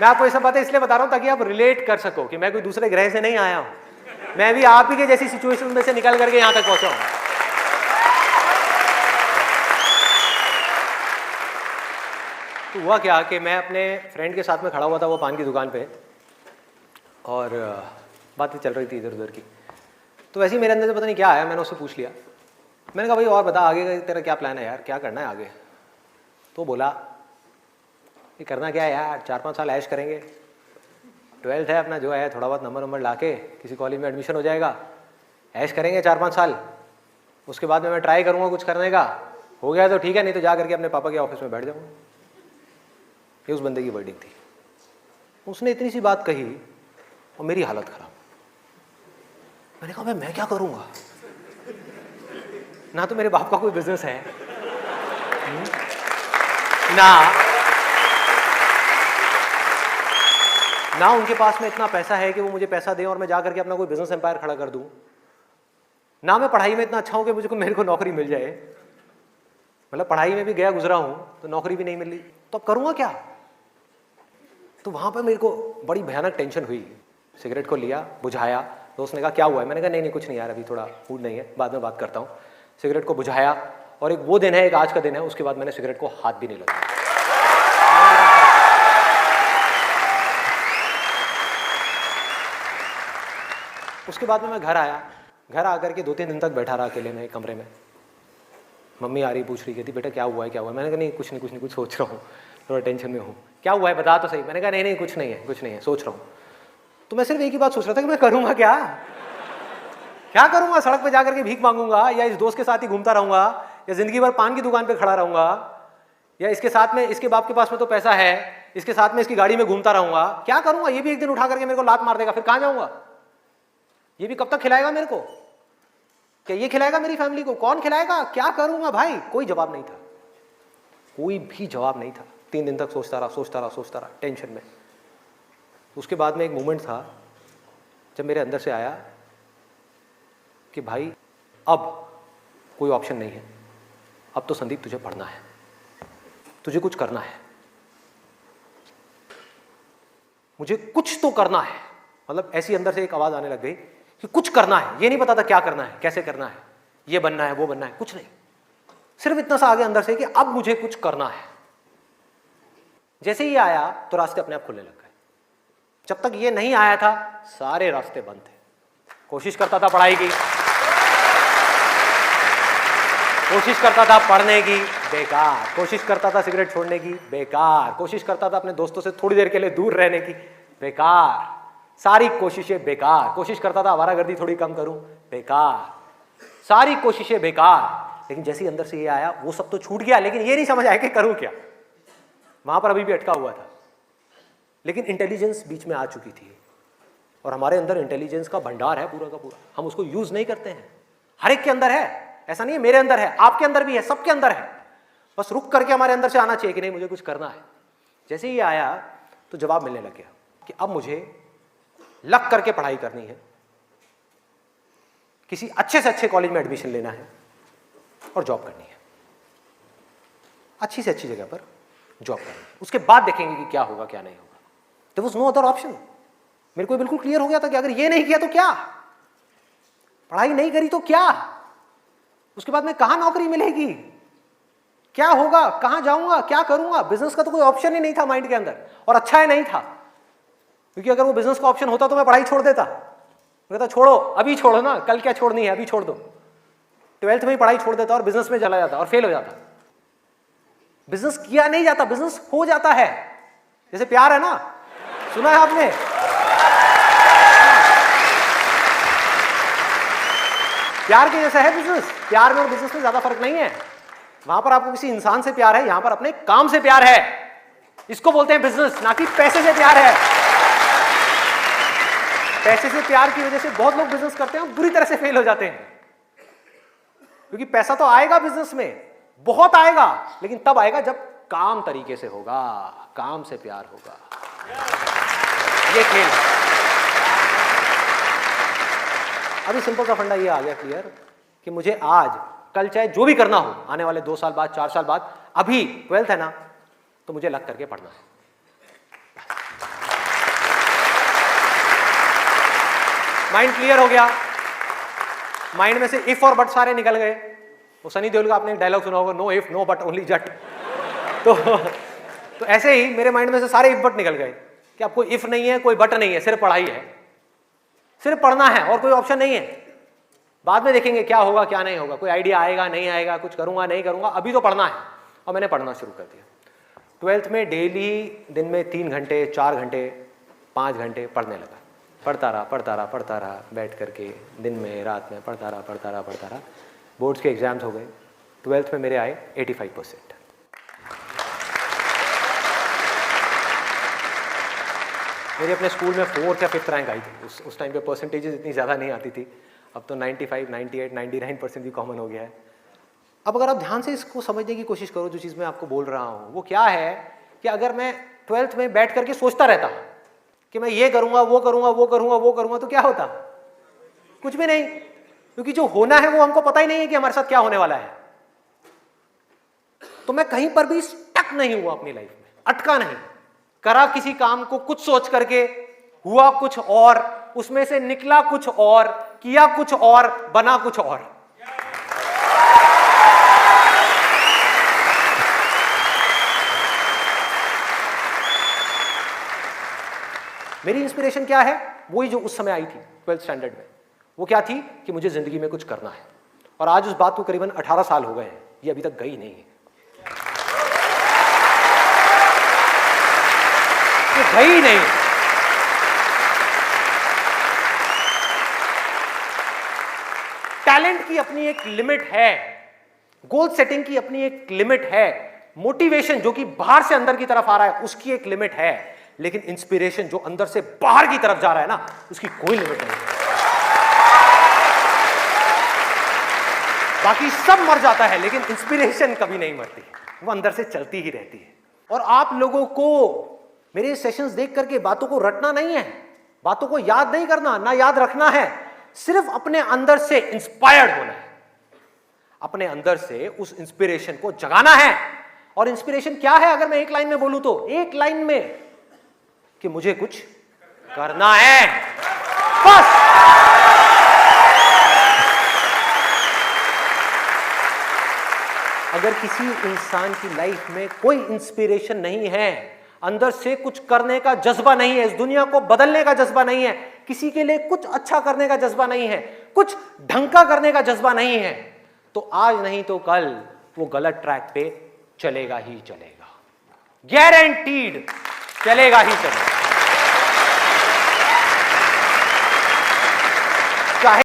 मैं आपको ये सब बातें इसलिए बता रहा हूं ताकि आप रिलेट कर सको कि मैं कोई दूसरे ग्रह से नहीं आया हूं, मैं भी आप ही के जैसी सिचुएशन में से निकल करके यहां तक पहुंचा हूं। तो हुआ क्या कि मैं अपने फ्रेंड के साथ में खड़ा हुआ था वो पान की दुकान पे, और बातें चल रही थी इधर उधर की। तो वैसे ही मेरे अंदर से पता नहीं क्या आया, मैंने उससे पूछ लिया, मैंने कहा भाई और बता आगे का तेरा क्या प्लान है यार, क्या करना है आगे। तो बोला ये करना क्या है यार, 4-5 साल ऐश करेंगे, 12th है अपना जो है, थोड़ा बहुत नंबर ला के किसी कॉलेज में एडमिशन हो जाएगा, ऐश करेंगे 4-5 साल, उसके बाद में मैं ट्राई करूँगा कुछ करने का, हो गया तो ठीक है, नहीं तो जा करके अपने पापा के ऑफिस में बैठ जाऊँगा। ये उस बंदे की वर्डिंग थी। उसने इतनी सी बात कही और मेरी हालत खराब। मैंने कहा भाई मैं क्या करूँगा, ना तो मेरे बाप का कोई बिजनेस है, ना उनके पास में इतना पैसा है कि वो मुझे पैसा दें और मैं जा करके अपना कोई बिजनेस एम्पायर खड़ा कर दूं, ना मैं पढ़ाई में इतना अच्छा हूं कि मेरे को नौकरी मिल जाए, मतलब पढ़ाई में भी गया गुजरा हूं तो नौकरी भी नहीं मिली, तो अब करूंगा क्या। तो वहां पर मेरे को बड़ी भयानक टेंशन हुई। सिगरेट को लिया, बुझाया, तो उसने कहा क्या हुआ है, मैंने कहा नहीं कुछ नहीं यार, अभी थोड़ा मूड नहीं है, बाद में बात करता हूँ। सिगरेट को बुझाया, और एक वो दिन है, एक आज का दिन है, उसके बाद मैंने सिगरेट को हाथ भी नहीं लगाया। उसके बाद में मैं घर आया, घर आकर के 2-3 दिन तक बैठा रहा अकेले में कमरे में। मम्मी आ रही, पूछ रही, कहती बेटा क्या हुआ है क्या हुआ है। मैंने कहा नहीं कुछ नहीं कुछ सोच रहा हूँ, थोड़ा टेंशन में हूँ। क्या हुआ है बता तो सही। मैंने कहा नहीं कुछ नहीं है सोच रहा हूँ। तो मैं सिर्फ एक ही बात सोच रहा था कि मैं करूँगा क्या करूँगा, सड़क पे जाकर के भीख मांगूंगा, या इस दोस्त के साथ ही घूमता रहूँगा, या जिंदगी भर पान की दुकान पे खड़ा रहूँगा, या इसके साथ में, इसके बाप के पास में तो पैसा है, इसके साथ में इसकी गाड़ी में घूमता रहूँगा, क्या करूँगा। ये भी एक दिन उठा करके मेरे को लात मार देगा, फिर कहाँ जाऊँगा। ये भी कब तक खिलाएगा मेरे को, क्या ये खिलाएगा मेरी फैमिली को, कौन खिलाएगा, क्या करूँगा भाई। कोई जवाब नहीं था, कोई भी जवाब नहीं था। 3 दिन तक सोचता रहा टेंशन में। उसके बाद में एक मोमेंट था जब मेरे अंदर से आया कि भाई अब कोई ऑप्शन नहीं है, अब तो संदीप तुझे पढ़ना है, तुझे कुछ करना है, मुझे कुछ तो करना है। मतलब ऐसी अंदर से एक आवाज आने लग गई कि कुछ करना है। ये नहीं पता था क्या करना है, कैसे करना है, ये बनना है वो बनना है, कुछ नहीं, सिर्फ इतना सा आगे अंदर से कि अब मुझे कुछ करना है। जैसे ही आया तो रास्ते अपने आप खुलने लग गए। जब तक ये नहीं आया था सारे रास्ते बंद थे। कोशिश करता था पढ़ाई की, कोशिश करता था पढ़ने की, बेकार। कोशिश करता था सिगरेट छोड़ने की, बेकार। कोशिश करता था अपने दोस्तों से थोड़ी देर के लिए दूर रहने की, बेकार। सारी कोशिशें बेकार। कोशिश करता था आवारागर्दी थोड़ी कम करूं, बेकार। सारी कोशिशें बेकार। लेकिन जैसे ही अंदर से ये आया वो सब तो छूट गया, लेकिन ये नहीं समझ आया कि करूं क्या। वहां पर अभी भी अटका हुआ था, लेकिन इंटेलिजेंस बीच में आ चुकी थी। और हमारे अंदर इंटेलिजेंस का भंडार है पूरा का पूरा, हम उसको यूज नहीं करते हैं। हर एक के अंदर है, ऐसा नहीं है मेरे अंदर है, आपके अंदर भी है, सबके अंदर है। बस रुक करके हमारे अंदर से आना चाहिए कि नहीं मुझे कुछ करना है। जैसे ही आया तो जवाब मिलने लग गया कि अब मुझे लग करके पढ़ाई करनी है, किसी अच्छे से अच्छे कॉलेज में एडमिशन लेना है और जॉब करनी है, अच्छी से अच्छी जगह पर जॉब करनी है। उसके बाद देखेंगे कि क्या होगा क्या नहीं होगा। There was no other option. मेरे को बिल्कुल क्लियर हो गया था कि अगर ये नहीं किया तो क्या, पढ़ाई नहीं करी तो क्या, उसके बाद में कहां नौकरी मिलेगी, क्या होगा, कहां जाऊंगा, क्या करूंगा। बिजनेस का तो कोई ऑप्शन ही नहीं था माइंड के अंदर, और अच्छा है नहीं था, क्योंकि अगर वो बिजनेस का ऑप्शन होता तो मैं पढ़ाई छोड़ देता। मैं कहता छोड़ो, अभी छोड़ो ना, कल क्या छोड़नी है, अभी छोड़ दो। 12th में ही पढ़ाई छोड़ देता और बिजनेस में चला जाता और फेल हो जाता। बिजनेस किया नहीं जाता, बिजनेस हो जाता है। जैसे प्यार है ना, सुना है आपने, प्यार के जैसा है बिजनेस। प्यार में और बिजनेस में ज्यादा फर्क नहीं है। वहां पर आपको किसी इंसान से प्यार है, यहां पर अपने काम से प्यार है। इसको बोलते हैं बिजनेस, ना कि पैसे से प्यार है। पैसे से प्यार की वजह से बहुत लोग बिजनेस करते हैं और बुरी तरह से फेल हो जाते हैं, क्योंकि पैसा तो आएगा बिजनेस में, बहुत आएगा, लेकिन तब आएगा जब काम तरीके से होगा, काम से प्यार होगा। ये खेल है। अभी सिंपल सा फंडा ये आ गया क्लियर कि मुझे आज कल चाहे जो भी करना हो, आने वाले 2 साल बाद, 4 साल बाद, अभी 12th है ना, तो मुझे लग करके पढ़ना है। माइंड क्लियर हो गया, माइंड में से इफ और बट सारे निकल गए। वो सनी देओल का आपने एक डायलॉग सुना होगा, no if no but only Jatt. तो ऐसे ही मेरे माइंड में से सारे इफ बट निकल गए कि अब कोई इफ नहीं है, कोई बट नहीं है, सिर्फ पढ़ाई है, सिर्फ पढ़ना है और कोई ऑप्शन नहीं है। बाद में देखेंगे क्या होगा क्या नहीं होगा, कोई आइडिया आएगा नहीं आएगा, कुछ करूंगा नहीं करूंगा, अभी तो पढ़ना है। और मैंने पढ़ना शुरू कर दिया। 12th में डेली दिन में 3 घंटे 4 घंटे 5 घंटे पढ़ने लगा। पढ़ता रहा बैठ करके, दिन में रात में पढ़ता रहा। बोर्ड्स के एग्जाम्स हो गए। 12th में मेरे आए 85%। मेरी अपने स्कूल में 4th या 5th रैंक आई थी। उस टाइम पे परसेंटेजेस इतनी ज़्यादा नहीं आती थी। अब तो 95, 98, 99% भी कॉमन हो गया है। अब अगर आप ध्यान से इसको समझने की कोशिश करो, जो चीज़ मैं आपको बोल रहा हूँ वो क्या है कि अगर मैं 12th में बैठ करके सोचता रहता कि मैं ये करूँगा वो करूँगा तो क्या होता? कुछ भी नहीं, क्योंकि जो होना है वो हमको पता ही नहीं है कि हमारे साथ क्या होने वाला है। तो मैं कहीं पर भी स्टक नहीं हुआ अपनी लाइफ में, अटका नहीं, करा किसी काम को कुछ सोच करके, हुआ कुछ और, उसमें से निकला कुछ और, किया कुछ और, बना कुछ और। मेरी इंस्पिरेशन क्या है? वही जो उस समय आई थी 12th स्टैंडर्ड में। वो क्या थी कि मुझे जिंदगी में कुछ करना है। और आज उस बात को करीबन 18 साल हो गए हैं, ये अभी तक गई नहीं है, ये गई नहीं। टैलेंट की अपनी एक लिमिट है, गोल सेटिंग की अपनी एक लिमिट है, मोटिवेशन जो कि बाहर से अंदर की तरफ आ रहा है उसकी एक लिमिट है, लेकिन इंस्पिरेशन जो अंदर से बाहर की तरफ जा रहा है ना, उसकी कोई लिमिट नहीं है। बाकी सब मर जाता है लेकिन इंस्पिरेशन कभी नहीं मरती, वो अंदर से चलती ही रहती है। और आप लोगों को मेरे सेशंस देख करके बातों को रटना नहीं है, बातों को याद नहीं करना, ना याद रखना है, सिर्फ अपने अंदर से इंस्पायर्ड होना है, अपने अंदर से उस इंस्पिरेशन को जगाना है। और इंस्पिरेशन क्या है अगर मैं एक लाइन में बोलूं तो, एक लाइन में कि मुझे कुछ करना है, बस। अगर किसी इंसान की लाइफ में कोई इंस्पिरेशन नहीं है, अंदर से कुछ करने का जज्बा नहीं है, इस दुनिया को बदलने का जज्बा नहीं है, किसी के लिए कुछ अच्छा करने का जज्बा नहीं है, कुछ ढंग का करने का जज्बा नहीं है, तो आज नहीं तो कल वो गलत ट्रैक पे चलेगा ही चलेगा, गारंटीड चलेगा ही चलेगा।